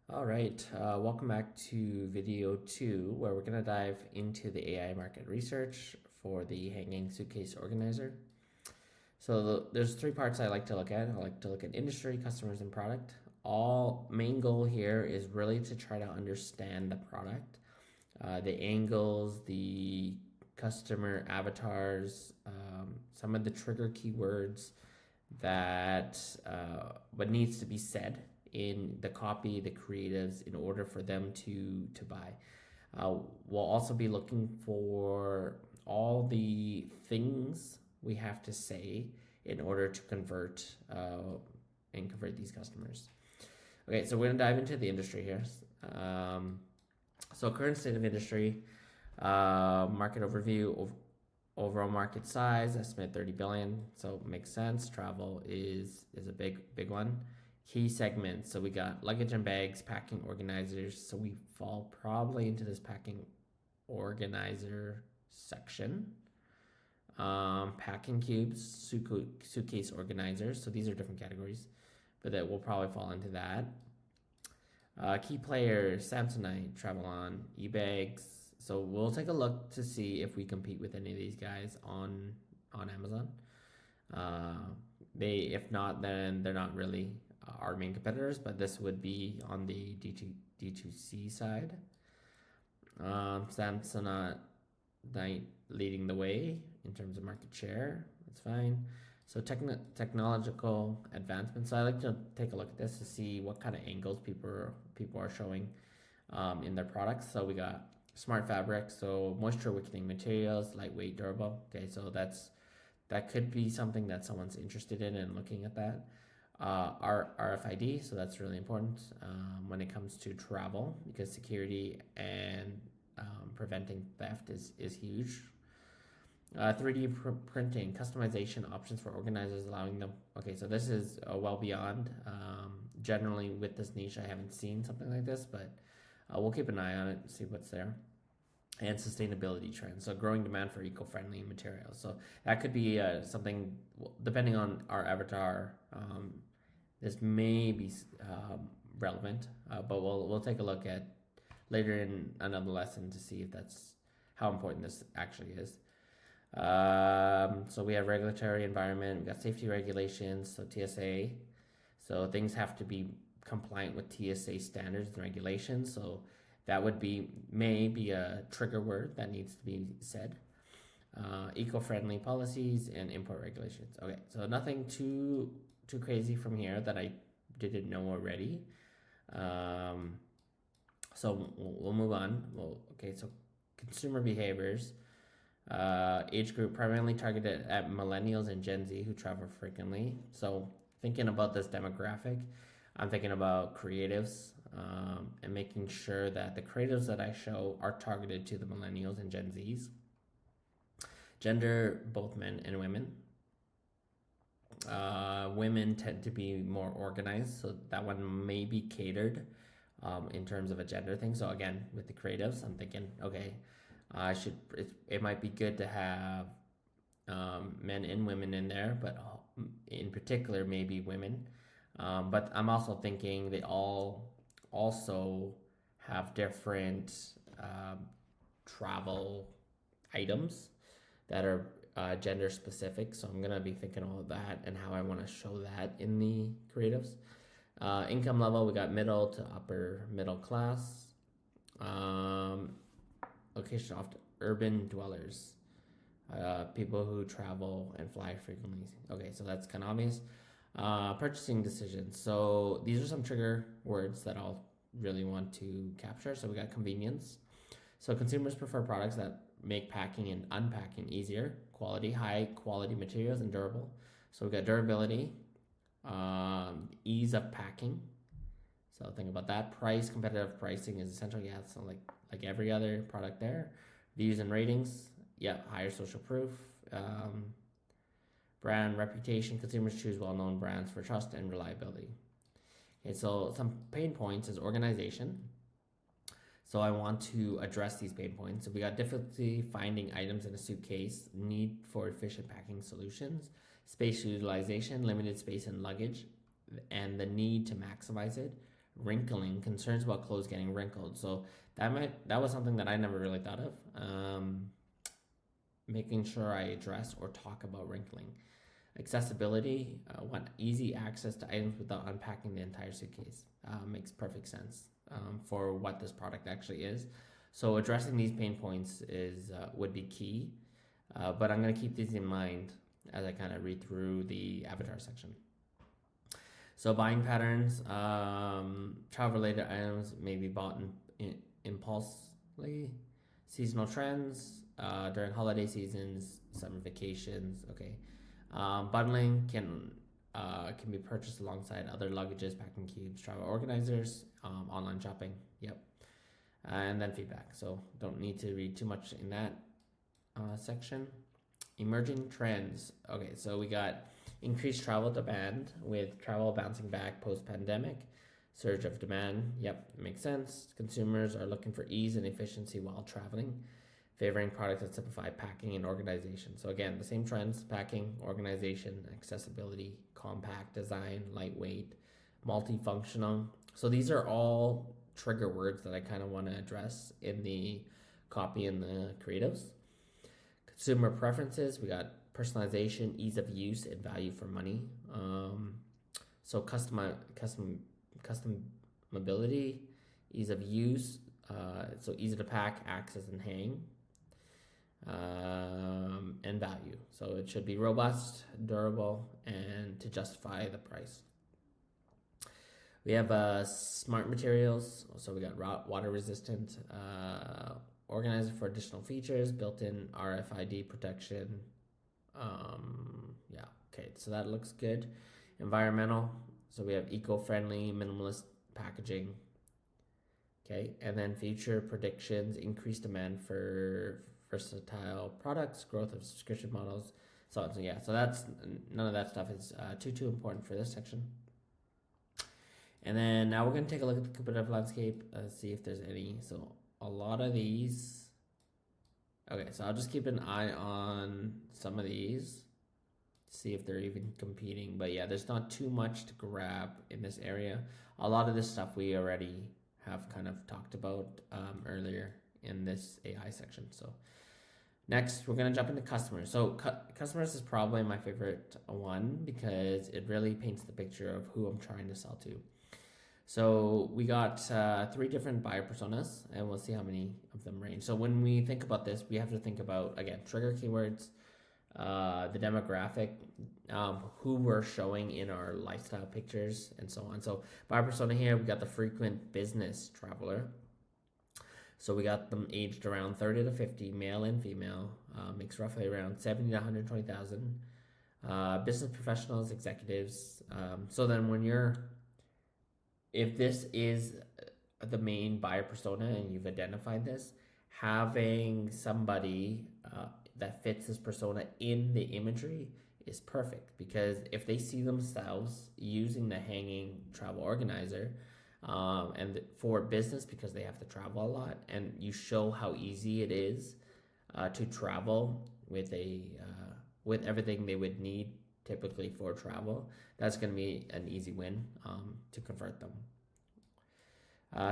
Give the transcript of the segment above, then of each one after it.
All right, welcome back to video 2, where we're going to dive into the AI market research for the hanging suitcase organizer. So there's 3 parts I like to look at. I like to look at industry, customers, and product. All main goal here is really to try to understand the product, the angles, the customer avatars, some of the trigger keywords that what needs to be said in the copy, the creatives, in order for them to buy. We'll also be looking for all the things we have to say in order to convert and convert these customers. Okay, so we're gonna dive into the industry here. So current state of industry, market overview, overall market size, estimate 30 billion. So makes sense. Travel is a big one. Key segments. So we got luggage and bags, packing organizers. So we fall probably into this packing organizer section. Packing cubes, suitcase organizers. So these are different categories, but that will probably fall into that. Key players, Samsonite, Travelon, eBags. So we'll take a look to see if we compete with any of these guys on Amazon. If not, then they're not really our main competitors, but this would be on the D2C side. Samsonite leading the way in terms of market share. That's fine. So technological advancements. So I like to take a look at this to see what kind of angles people are showing in their products. So we got smart fabric, so moisture wicking materials, lightweight, durable. Okay, so that could be something that someone's interested in and looking at that. RFID, so that's really important when it comes to travel, because security and preventing theft is huge. 3D printing, customization options for organizers, allowing them. Okay, so this is well beyond. Generally, with this niche, I haven't seen something like this, but we'll keep an eye on it and see what's there. And sustainability trends, so growing demand for eco-friendly materials. So that could be something, depending on our avatar. This may be relevant, but we'll take a look at later in another lesson to see if that's how important this actually is. So we have regulatory environment, we got safety regulations, so TSA. So things have to be compliant with TSA standards and regulations. So that would be maybe a trigger word that needs to be said. Eco-friendly policies and import regulations. Okay, so nothing too crazy from here that I didn't know already. So we'll move on. Okay, so consumer behaviors. Age group primarily targeted at millennials and Gen Z who travel frequently. So thinking about this demographic, I'm thinking about creatives and making sure that the creatives that I show are targeted to the millennials and Gen Zs. Gender, both men and women. Women tend to be more organized, so that one may be catered in terms of a gender thing. So again, with the creatives, I'm thinking, okay, it might be good to have men and women in there, but in particular maybe women. But I'm also thinking they all also have different travel items that are gender specific. So I'm gonna be thinking all of that and how I want to show that in the creatives. Income level, we got middle to upper middle class. Location often urban dwellers, people who travel and fly frequently. Okay, so that's kind of obvious. Purchasing decisions. So these are some trigger words that I'll really want to capture. So we got convenience. So consumers prefer products that make packing and unpacking easier. Quality, high quality materials, and durable. So we got durability, ease of packing. So think about that. Price, competitive pricing is essential. Yeah, so like every other product there. Views and ratings. Yeah, higher social proof. Brand reputation. Consumers choose well-known brands for trust and reliability. Okay, so some pain points is organization. So I want to address these pain points. So we got difficulty finding items in a suitcase, need for efficient packing solutions, space utilization, limited space in luggage, and the need to maximize it, wrinkling, concerns about clothes getting wrinkled. So that was something that I never really thought of. Making sure I address or talk about wrinkling. Accessibility, want easy access to items without unpacking the entire suitcase. Makes perfect sense for what this product actually is. So addressing these pain points would be key, but I'm going to keep these in mind as I kind of read through the avatar section. So buying patterns, travel-related items may be bought impulsively. Seasonal trends during holiday seasons, summer vacations. Okay, bundling can be purchased alongside other luggages, packing cubes, travel organizers, online shopping. Yep, and then feedback. So don't need to read too much in that section. Emerging trends. Okay, so we got increased travel demand with travel bouncing back post-pandemic. Surge of demand. Yep, makes sense. Consumers are looking for ease and efficiency while traveling, favoring products that simplify packing and organization. So again, the same trends: packing, organization, accessibility, compact design, lightweight, multifunctional. So these are all trigger words that I kind of want to address in the copy and the creatives. Consumer preferences, we got personalization, ease of use, and value for money. So customability, ease of use, so easy to pack, access, and hang, and value. So it should be robust, durable, and to justify the price. We have smart materials. So we got water resistant, organizer for additional features, built-in RFID protection. Yeah, okay, so that looks good. Environmental, so we have eco-friendly, minimalist packaging. Okay, and then future predictions, increased demand for versatile products, growth of subscription models, so on. So yeah, so that's none of that stuff is too important for this section. And then now we're going to take a look at the competitive landscape, see if there's any. So a lot of these. Okay, so I'll just keep an eye on some of these, see if they're even competing. But yeah, there's not too much to grab in this area. A lot of this stuff we already have kind of talked about earlier in this AI section. So next, we're going to jump into customers. So customers is probably my favorite one because it really paints the picture of who I'm trying to sell to. So we got 3 different buyer personas, and we'll see how many of them range. So when we think about this, we have to think about, again, trigger keywords, the demographic, who we're showing in our lifestyle pictures, and so on. So buyer persona here, we got the frequent business traveler. So we got them aged around 30 to 50, male and female, makes roughly around 70 to 120,000. Business professionals, executives. So then if this is the main buyer persona and you've identified this, having somebody that fits this persona in the imagery is perfect, because if they see themselves using the hanging travel organizer and for business, because they have to travel a lot, and you show how easy it is to travel with with everything they would need typically for travel, that's going to be an easy win to convert them.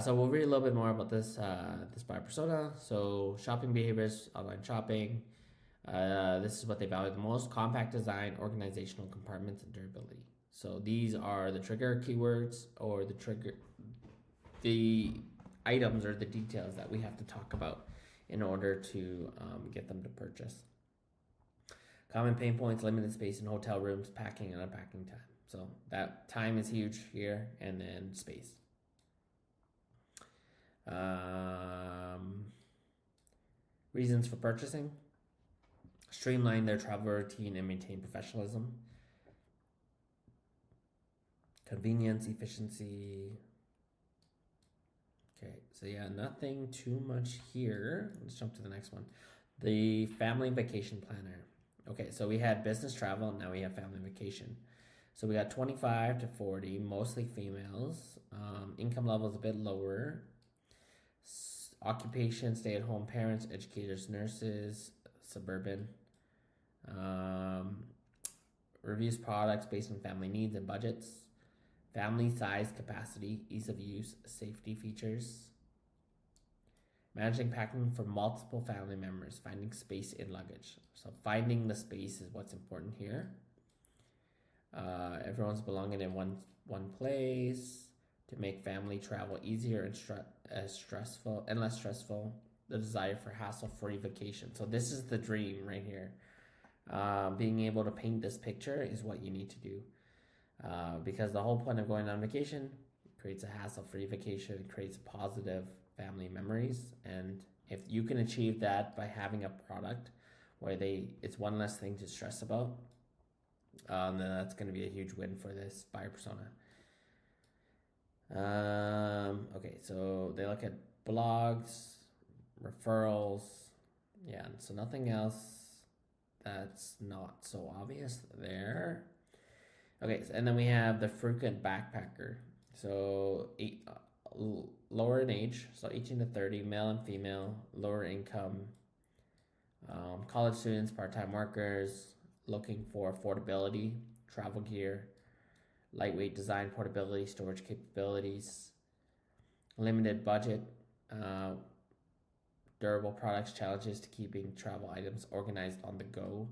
So we'll read a little bit more about this buyer persona. So shopping behaviors, online shopping. This is what they value the most: compact design, organizational compartments, and durability. So these are the trigger keywords, or the items or the details that we have to talk about in order to get them to purchase. Common pain points: limited space in hotel rooms, packing and unpacking time. So that time is huge here, and then space. Reasons for purchasing: streamline their travel routine and maintain professionalism. Convenience, efficiency. Okay, so yeah, nothing too much here. Let's jump to the next one. The family vacation planner. Okay, so we had business travel, now we have family vacation. So we got 25 to 40, mostly females. Income level is a bit lower. Occupation: stay-at-home parents, educators, nurses, suburban. Reviews products based on family needs and budgets. family size, capacity, ease of use, safety features. Managing packing for multiple family members, finding space in luggage. So finding the space is what's important here. Everyone's belonging in one place to make family travel easier and stressful and less stressful. The desire for hassle-free vacation. So this is the dream right here. Being able to paint this picture is what you need to do, because the whole point of going on vacation creates a hassle-free vacation. It creates positive family memories, and if you can achieve that by having a product where it's one less thing to stress about, then that's going to be a huge win for this buyer persona. Okay, so they look at blogs, referrals, yeah, so nothing else that's not so obvious there. Okay, and then we have the frequent backpacker. So lower in age, so 18 to 30, male and female, lower income, college students, part-time workers, looking for affordability, travel gear, lightweight design, portability, storage capabilities, limited budget, durable products, challenges to keeping travel items organized on the go,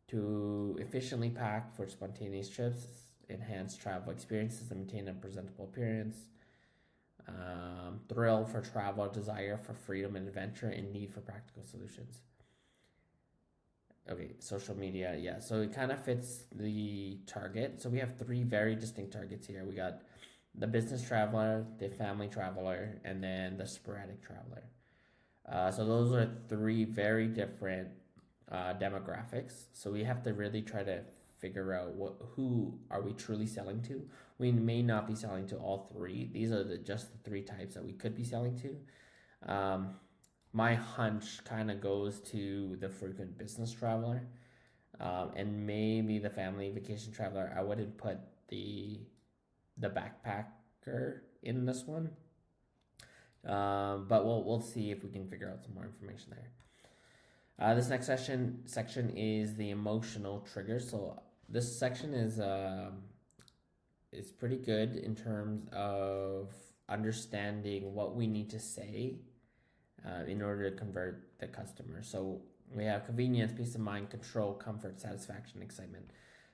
to efficiently pack for spontaneous trips, enhance travel experiences, and maintain a presentable appearance, thrill for travel, desire for freedom and adventure, and need for practical solutions. Okay, social media, yeah, so it kind of fits the target. So we have three very distinct targets here. We got the business traveler, the family traveler, and then the sporadic traveler. So those are three very different demographics. So we have to really try to figure out who are we truly selling to. We may not be selling to all three. These are just the three types that we could be selling to. My hunch kind of goes to the frequent business traveler, and maybe the family vacation traveler. I wouldn't put the backpacker in this one, but we'll see if we can figure out some more information there. This next section is the emotional triggers. So this section is pretty good in terms of understanding what we need to say in order to convert the customer. So we have convenience, peace of mind, control, comfort, satisfaction, excitement.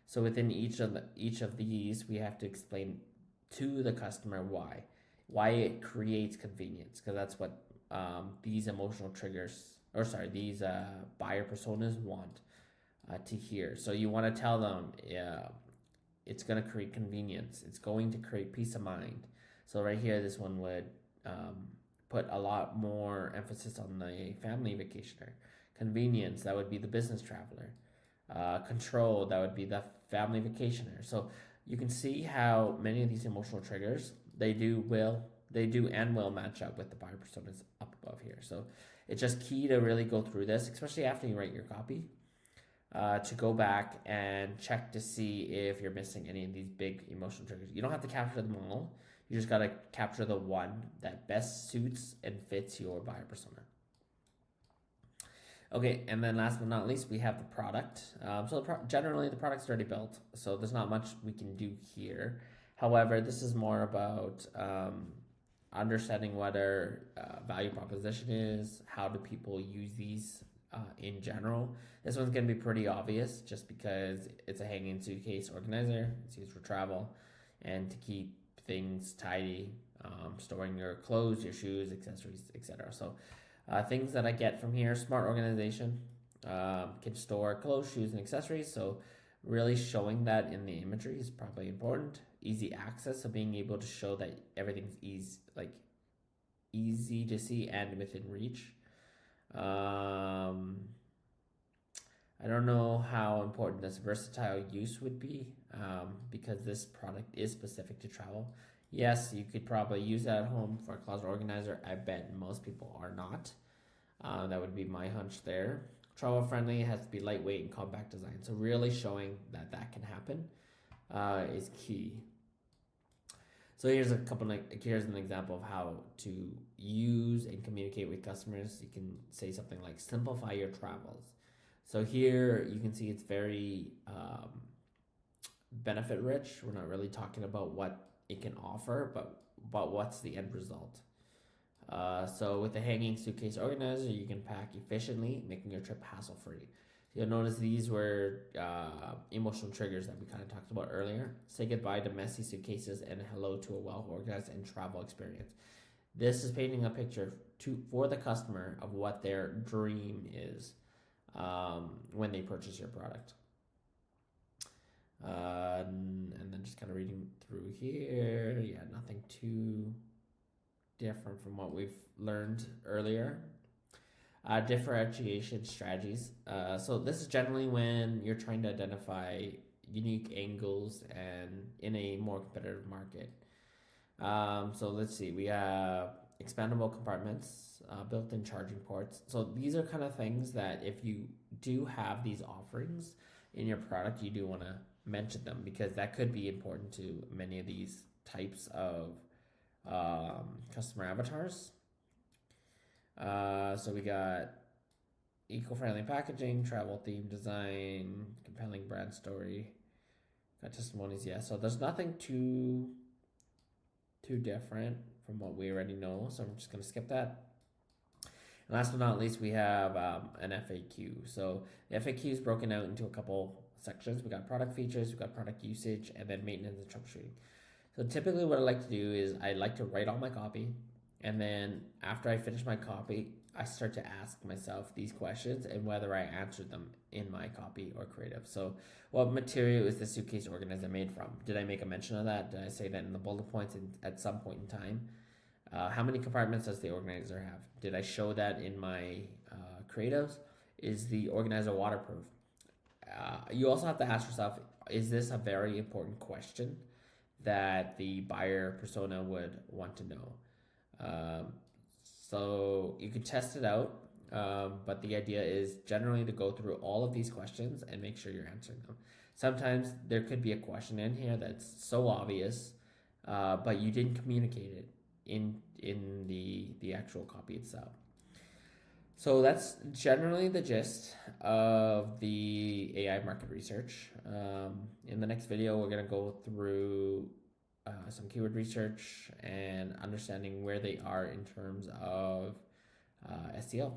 So within each of these, we have to explain to the customer why it creates convenience, because that's what these emotional triggers, these buyer personas want to hear. So you want to tell them, it's going to create convenience. It's going to create peace of mind. So right here, this one would put a lot more emphasis on the family vacationer. Convenience, that would be the business traveler. Control, that would be the family vacationer. So you can see how many of these emotional triggers, they do and will match up with the buyer personas up above here. So it's just key to really go through this, especially after you write your copy, to go back and check to see if you're missing any of these big emotional triggers. You don't have to capture them all. You just got to capture the one that best suits and fits your buyer persona. Okay, and then last but not least, we have the product. Generally, the product's already built, so there's not much we can do here. However, this is more about understanding what our value proposition is, how do people use these in general. This one's going to be pretty obvious just because it's a hanging suitcase organizer. It's used for travel and to keep things tidy, storing your clothes, your shoes, accessories, etc. So things that I get from here: smart organization, can store clothes, shoes, and accessories. So really showing that in the imagery is probably important. Easy access, so being able to show that everything's easy to see and within reach. I don't know how important this versatile use would be, because this product is specific to travel. Yes, you could probably use that at home for a closet organizer. I bet most people are not. That would be my hunch there. Travel friendly, has to be lightweight and compact design. So really showing that can happen is key. So here's an example of how to use and communicate with customers. You can say something like simplify your travels. So here you can see it's very benefit rich. We're not really talking about what it can offer, but what's the end result. So with the hanging suitcase organizer, you can pack efficiently, making your trip hassle-free. You'll notice these were emotional triggers that we kind of talked about earlier. Say goodbye to messy suitcases and hello to a well-organized and travel experience. This is painting a picture for the customer of what their dream is when they purchase your product. And then just kind of reading through here, yeah, nothing too different from what we've learned earlier. Differentiation strategies. So this is generally when you're trying to identify unique angles and in a more competitive market. So let's see, we have expandable compartments, built-in charging ports. So these are kind of things that if you do have these offerings in your product, you do want to mention them because that could be important to many of these types of customer avatars. So we got eco-friendly packaging, travel theme design, compelling brand story, got testimonies. Yeah, so there's nothing too different from what we already know, so I'm just going to skip that. And last but not least, we have an FAQ. So the FAQ is broken out into a couple sections. We got product features, we got product usage, and then maintenance and troubleshooting. So typically what I like to do is I like to write all my copy, and then after I finish my copy, I start to ask myself these questions and whether I answered them in my copy or creative. So what material is the suitcase organizer made from? Did I make a mention of that? Did I say that in the bullet points at some point in time? How many compartments does the organizer have? Did I show that in my creatives? Is the organizer waterproof? You also have to ask yourself, is this a very important question that the buyer persona would want to know? So you can test it out, but the idea is generally to go through all of these questions and make sure you're answering them. Sometimes there could be a question in here that's so obvious, but you didn't communicate it in the actual copy itself. So that's generally the gist of the AI market research. In the next video, we're going to go through some keyword research and understanding where they are in terms of SEO.